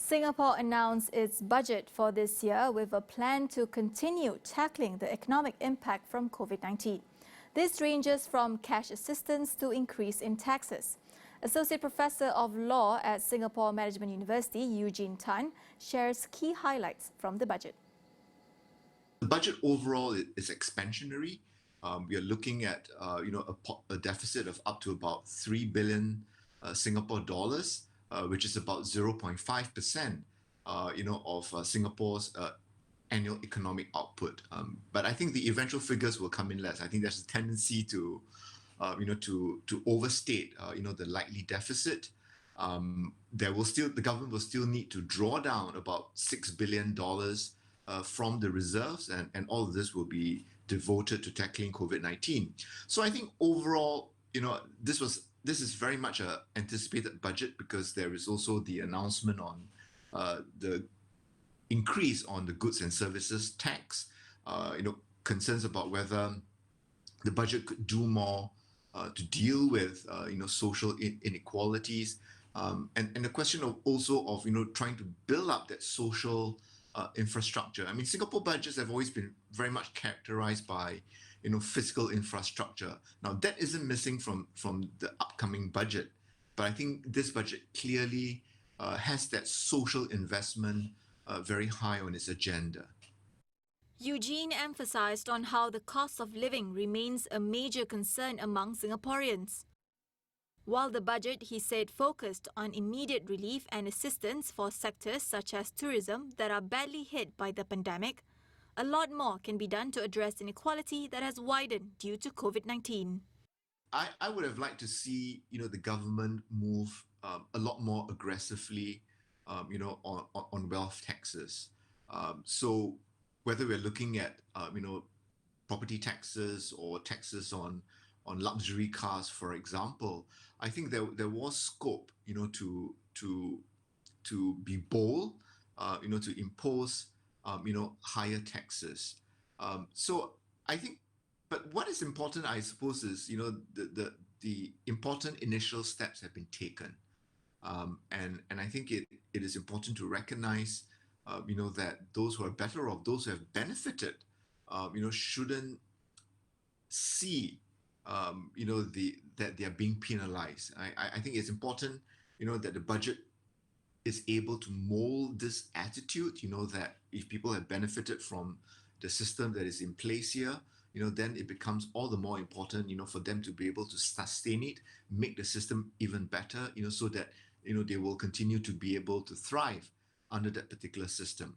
Singapore announced its budget for this year with a plan to continue tackling the economic impact from COVID-19. This ranges from cash assistance to increase in taxes. Associate Professor of Law at Singapore Management University, Eugene shares key highlights from the budget. The budget overall is expansionary. We are looking at a deficit of up to about 3 billion Singapore dollars, which is about 0.5% of Singapore's annual economic output. But I think the eventual figures will come in less. I think there's a tendency to overstate the likely deficit. The government will still need to draw down about $6 billion from the reserves, and all of this will be devoted to tackling COVID-19. So I think overall, this is very much an anticipated budget because there is also the announcement on the increase on the goods and services tax. Concerns about whether the budget could do more to deal with social inequalities, and the question of trying to build up that social infrastructure. I mean, Singapore budgets have always been very much characterized by physical infrastructure. Now that isn't missing from the upcoming budget, but I think this budget clearly has that social investment very high on its agenda. Eugene emphasized on how the cost of living remains a major concern among Singaporeans. While the budget, he said, focused on immediate relief and assistance for sectors such as tourism that are badly hit by the pandemic, a lot more can be done to address inequality that has widened due to COVID-19. I would have liked to see, the government move a lot more aggressively, on wealth taxes. So whether we're looking at, property taxes or taxes on luxury cars, for example, I think there was scope, to be bold, to impose, higher taxes. So I think, but what is important, I suppose, is the important initial steps have been taken, and I think it is important to recognize, that those who are better off, those who have benefited, shouldn't see, that they are being penalized. I think it's important, that the budget is able to mold this attitude, that if people have benefited from the system that is in place here, then it becomes all the more important, for them to be able to sustain it, make the system even better, so that, they will continue to be able to thrive under that particular system.